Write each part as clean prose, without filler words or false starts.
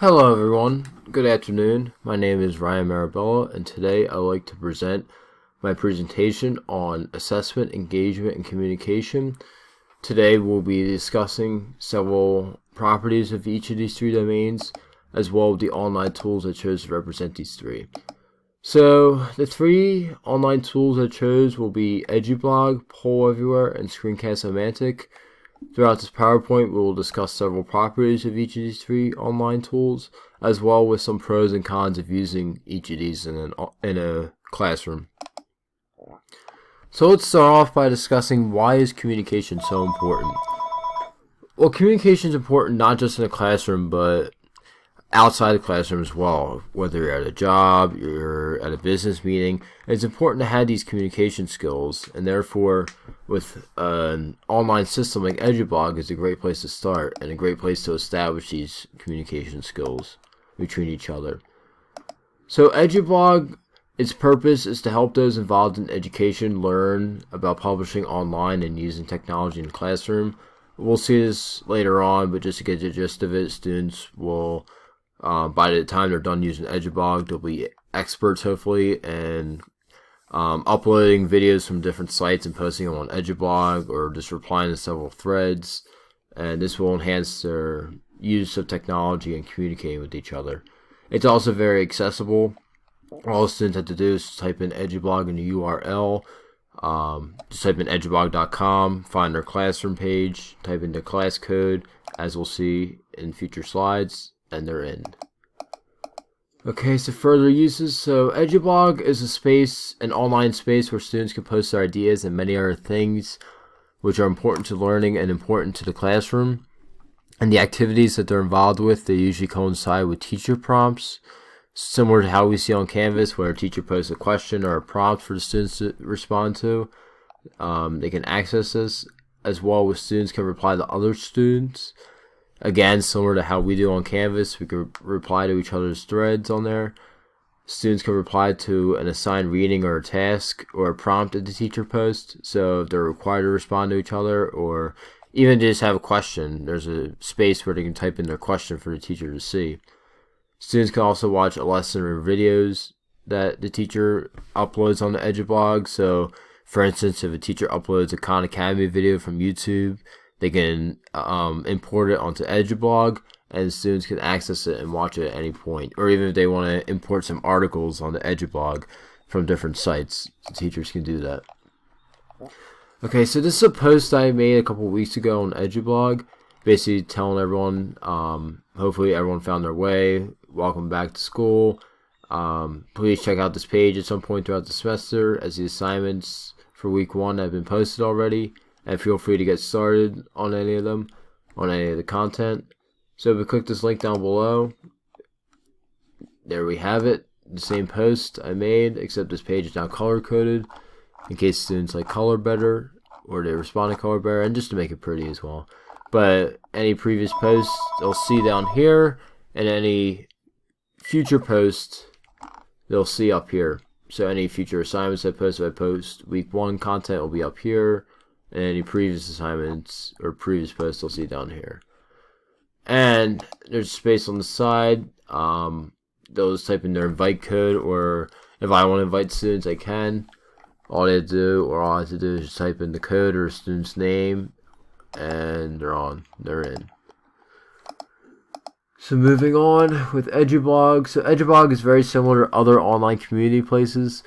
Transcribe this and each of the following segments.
Hello everyone, good afternoon. My name is Ryan Marabella and today I would like to present my presentation on assessment, engagement, and communication. Today we'll be discussing several properties of each of these three domains as well as the online tools I chose to represent these three. So the three online tools I chose will be EduBlog, Poll Everywhere, and Screencast-O-Mantic. Throughout this PowerPoint, we will discuss several properties of each of these three online tools, as well with some pros and cons of using each of these in a classroom. So let's start off by discussing why is communication so important. Well, communication is important not just in a classroom, but outside the classroom as well. Whether you're at a job, you're at a business meeting, it's important to have these communication skills, and therefore with an online system like EduBlog is a great place to start and a great place to establish these communication skills between each other. So EduBlog, its purpose is to help those involved in education learn about publishing online and using technology in the classroom. We'll see this later on, but just to get the gist of it, students will by the time they're done using EduBlog, they'll be experts hopefully and uploading videos from different sites and posting them on EduBlog or just replying to several threads. And this will enhance their use of technology and communicating with each other. It's also very accessible. All students have to do is type in EduBlog in the URL. Just type in edublog.com, find their classroom page, type in the class code, as we'll see in future slides, and they're in. Okay, so further uses. So EduBlog is a space, an online space where students can post their ideas and many other things which are important to learning and important to the classroom. And the activities that they're involved with, they usually coincide with teacher prompts, similar to how we see on Canvas where a teacher posts a question or a prompt for the students to respond to. They can access this as well as students can reply to other students. Again, similar to how we do on Canvas, we can reply to each other's threads on there. Students can reply to an assigned reading or a task or a prompt that the teacher posts. So if they're required to respond to each other or even just have a question, there's a space where they can type in their question for the teacher to see. Students can also watch a lesson or videos that the teacher uploads on the EduBlog. So, for instance, if a teacher uploads a Khan Academy video from YouTube, they can import it onto EduBlog, and students can access it and watch it at any point. Or even if they want to import some articles on the EduBlog from different sites, the teachers can do that. Okay, so this is a post I made a couple weeks ago on EduBlog, basically telling everyone, hopefully everyone found their way, welcome back to school. Please check out this page at some point throughout the semester as the assignments for week 1 have been posted already. And feel free to get started on any of them, on any of the content. So if we click this link down below, there we have it, the same post I made, except this page is now color-coded, in case students like color better, or they respond to color better, and just to make it pretty as well. But any previous posts, they'll see down here, and any future posts, they'll see up here. So any future assignments I post week 1 content will be up here, and any previous assignments or previous posts they'll see down here. And there's space on the side. They'll just type in their invite code, or if I want to invite students, I can. All I have to do is just type in the code or a student's name, and they're in. So moving on with EduBlog. So EduBlog is very similar to other online community places.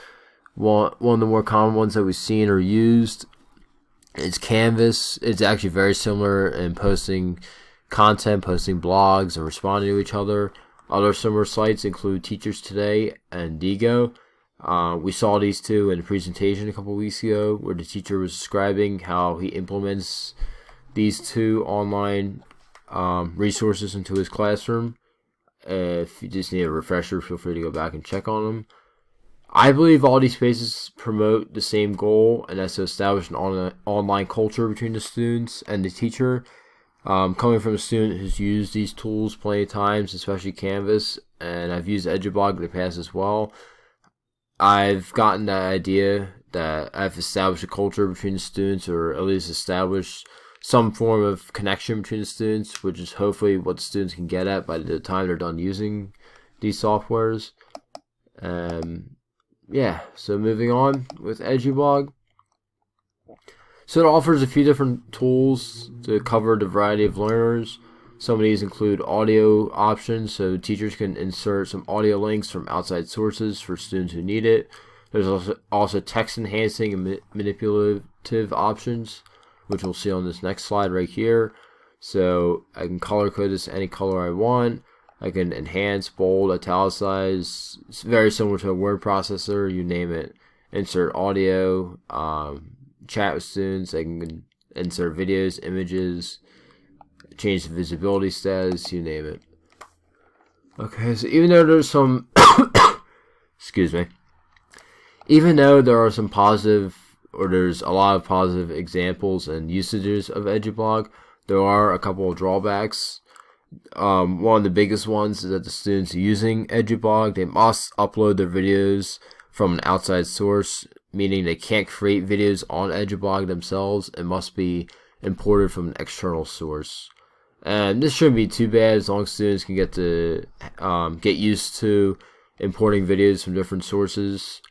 One of the more common ones that we've seen or used is Canvas. It's actually very similar in posting content, posting blogs, and responding to each other. Other similar sites include Teachers Today and Diigo. We saw these two in a presentation a couple weeks ago where the teacher was describing how he implements these two online resources into his classroom. If you just need a refresher, feel free to go back and check on them. I believe all these spaces promote the same goal, and that's to establish an online culture between the students and the teacher. Coming from a student who's used these tools plenty of times, especially Canvas, and I've used EduBlog in the past as well, I've gotten that idea that I've established a culture between the students, or at least established some form of connection between the students, which is hopefully what the students can get at by the time they're done using these softwares. Yeah, so moving on with EduBlog. So it offers a few different tools to cover the variety of learners. Some of these include audio options, so teachers can insert some audio links from outside sources for students who need it. There's also text enhancing and manipulative options, which we'll see on this next slide right here. So I can color code this any color I want. I can enhance, bold, italicize. It's very similar to a word processor, you name it. Insert audio, chat with students. I can insert videos, images, change the visibility status, you name it. Okay, so even though there's some excuse me. Even though there are some positive, or there's a lot of positive examples and usages of EduBlog, there are a couple of drawbacks. One of the biggest ones is that the students using EduBlog, they must upload their videos from an outside source, meaning they can't create videos on EduBlog themselves. It must be imported from an external source. And this shouldn't be too bad as long as students can get used to importing videos from different sources.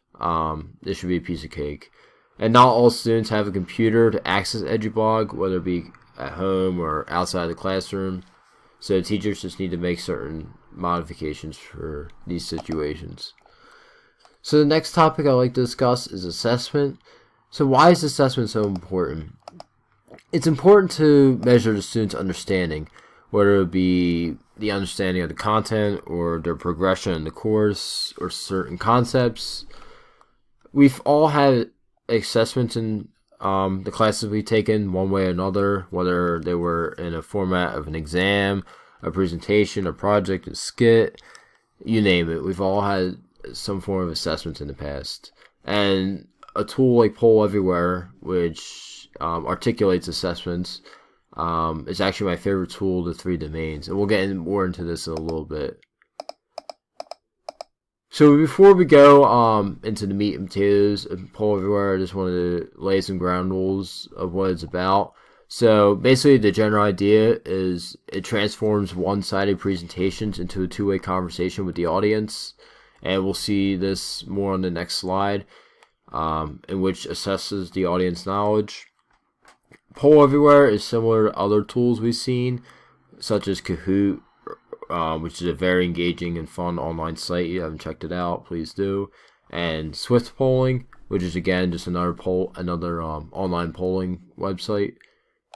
This should be a piece of cake. And not all students have a computer to access EduBlog, whether it be at home or outside the classroom. So teachers just need to make certain modifications for these situations. So the next topic I'd like to discuss is assessment. So why is assessment so important? It's important to measure the students' understanding, whether it be the understanding of the content or their progression in the course or certain concepts. We've all had assessments in the classes we've taken one way or another, whether they were in a format of an exam, a presentation, a project, a skit, you name it. We've all had some form of assessments in the past. And a tool like Poll Everywhere, which articulates assessments, is actually my favorite tool, the 3 domains. And we'll get more into this in a little bit. So before we go into the meat and potatoes of Poll Everywhere, I just wanted to lay some ground rules of what it's about. So basically the general idea is it transforms one-sided presentations into a two-way conversation with the audience. And we'll see this more on the next slide, in which assesses the audience knowledge. Poll Everywhere is similar to other tools we've seen, such as Kahoot, which is a very engaging and fun online site. If you haven't checked it out, please do. And Swift Polling, which is again just another online polling website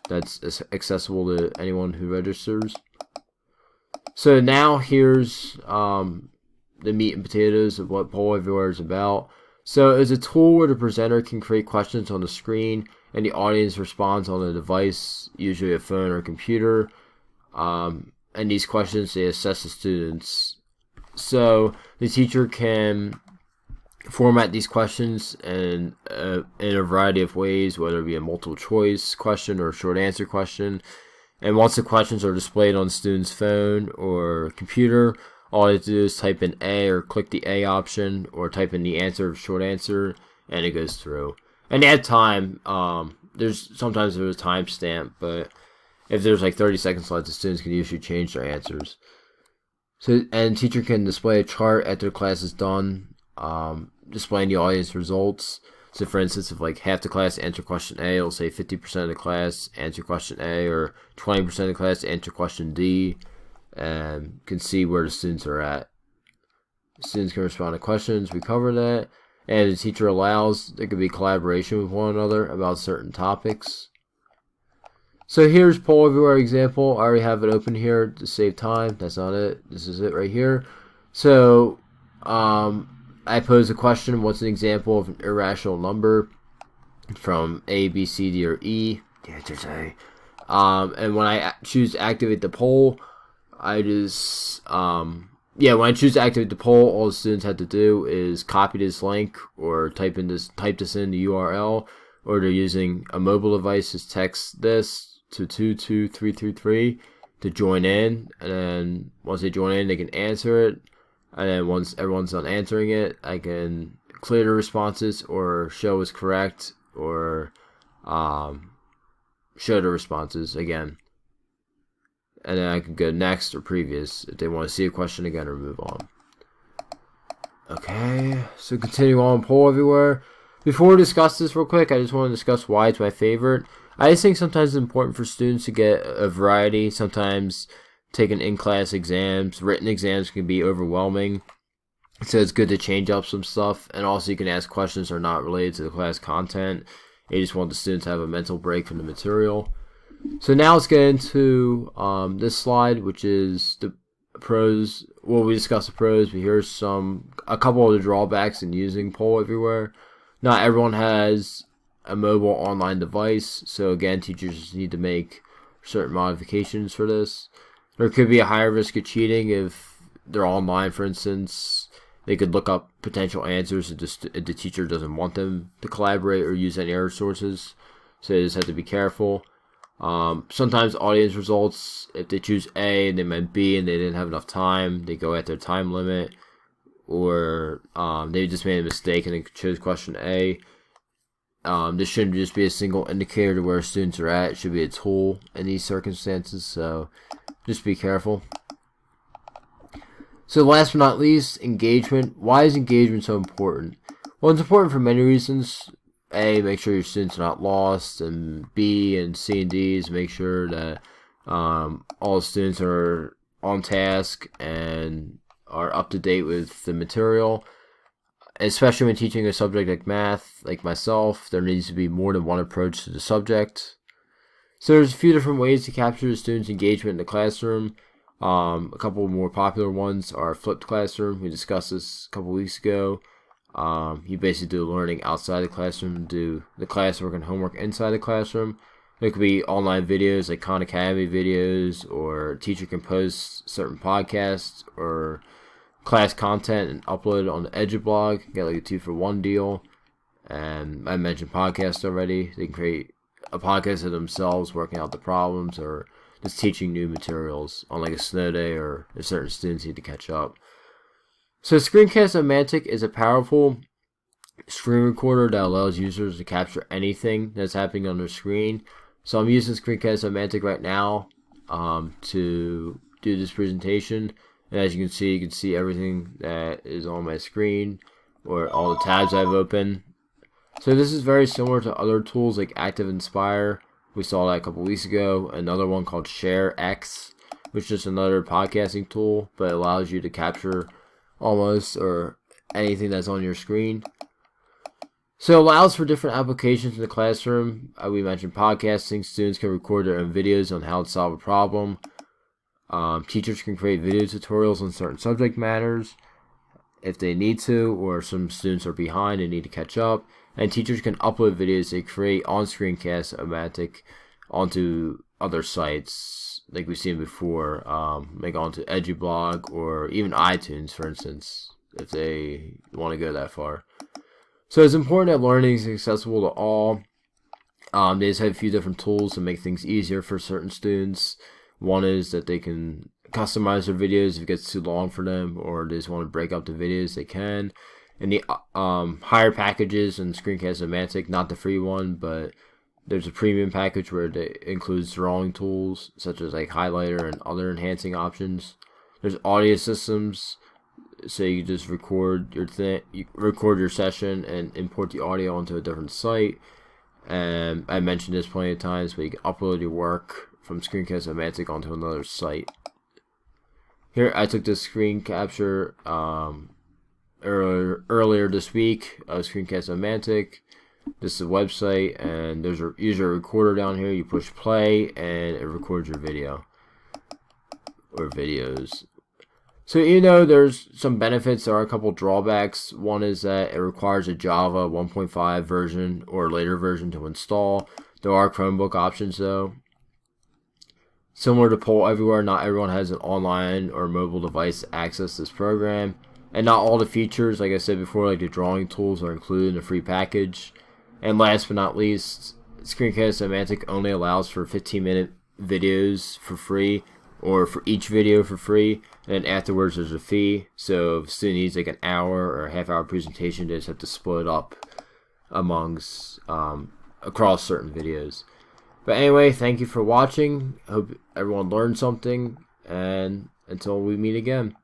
that's accessible to anyone who registers. So now here's the meat and potatoes of what Poll Everywhere is about. So it's a tool where the presenter can create questions on the screen and the audience responds on a device, usually a phone or a computer. And these questions, they assess the students. So the teacher can format these questions in a variety of ways, whether it be a multiple choice question or a short answer question. And once the questions are displayed on the student's phone or computer, all they have to do is type in A or click the A option or type in the answer, short answer, and it goes through. And at time, sometimes there's a timestamp, but if there's like 30 seconds left, the students can usually change their answers. So, and teacher can display a chart after the class is done, displaying the audience results. So for instance, if like half the class answer question A, it'll say 50% of the class answer question A, or 20% of the class answer question D, and can see where the students are at. Students can respond to questions, we cover that, and the teacher allows there could be collaboration with one another about certain topics. So here's Poll Everywhere example. I already have it open here to save time. That's not it. This is it right here. So I pose a question. What's an example of an irrational number from A, B, C, D, or E? The answer's A. And when I choose to activate the poll, I just when I choose to activate the poll, all the students have to do is copy this link or type this in the URL, or they're using a mobile device, just text this to 22333 to join in, and then once they join in, they can answer it, and then once everyone's done answering it, I can clear the responses or show is correct, or show the responses again. And then I can go next or previous if they want to see a question again or move on. Okay, so continue on poll everywhere. Before we discuss this real quick, I just want to discuss why it's my favorite. I just think sometimes it's important for students to get a variety. Sometimes taking in-class exams, written exams can be overwhelming. So it's good to change up some stuff. And also you can ask questions that are not related to the class content. You just want the students to have a mental break from the material. So now let's get into this slide, which is the pros. Well, we discussed the pros, but here's a couple of the drawbacks in using poll everywhere. Not everyone has a mobile online device, so again, teachers need to make certain modifications for this. There could be a higher risk of cheating if they're online, for instance. They could look up potential answers if the teacher doesn't want them to collaborate or use any other sources, so they just have to be careful. Sometimes audience results, if they choose A and they meant B and they didn't have enough time, they go at their time limit, or they just made a mistake and they chose question A. This shouldn't just be a single indicator to where students are at. It should be a tool in these circumstances, so just be careful. So last but not least, engagement. Why is engagement so important? Well, it's important for many reasons. A, make sure your students are not lost, and B and C and D is make sure that all students are on task and are up to date with the material. Especially when teaching a subject like math, like myself, there needs to be more than one approach to the subject. So there's a few different ways to capture the students' engagement in the classroom. A couple of more popular ones are flipped classroom. We discussed this a couple weeks ago. You basically do learning outside the classroom, do the classwork and homework inside the classroom. It could be online videos like Khan Academy videos, or a teacher can post certain podcasts or class content and upload it on the EduBlog. Get like a 2-for-1 deal. And I mentioned podcasts already. They can create a podcast of themselves working out the problems or just teaching new materials on like a snow day or if certain students need to catch up. So Screencast-O-Mantic is a powerful screen recorder that allows users to capture anything that's happening on their screen. So I'm using Screencast-O-Mantic right now to do this presentation. And as you can see everything that is on my screen or all the tabs I've opened. So this is very similar to other tools like ActiveInspire. We saw that a couple weeks ago. Another one called ShareX, which is just another podcasting tool, but it allows you to capture almost or anything that's on your screen. So it allows for different applications in the classroom. We mentioned podcasting. Students can record their own videos on how to solve a problem. Teachers can create video tutorials on certain subject matters if they need to, or some students are behind and need to catch up. And teachers can upload videos they create on Screencast-O-Mantic onto other sites, like we've seen before, like onto EduBlog or even iTunes, for instance, if they want to go that far. So it's important that learning is accessible to all. They just have a few different tools to make things easier for certain students. One is that they can customize their videos if it gets too long for them, or they just want to break up the videos, they can. And the higher packages in Screencast-O-Mantic, not the free one, but there's a premium package where it includes drawing tools such as like highlighter and other enhancing options. There's audio systems, so you just record your session and import the audio onto a different site. And I mentioned this plenty of times, but you can upload your work from Screencast-O-Mantic onto another site. Here I took this screen capture earlier this week of Screencast-O-Mantic. This is a website, and there's a user recorder down here. You push play, and it records your video or videos. So even though there's some benefits, there are a couple drawbacks. One is that it requires a Java 1.5 version or later version to install. There are Chromebook options though. Similar to Poll Everywhere, not everyone has an online or mobile device to access this program. And not all the features, like I said before, like the drawing tools, are included in the free package. And last but not least, Screencast-O-Mantic only allows for 15-minute videos for free, or for each video for free, and then afterwards there's a fee. So if a student needs like an hour or a half-hour presentation, they just have to split it up amongst across certain videos. But anyway, thank you for watching. Hope everyone learned something, and until we meet again.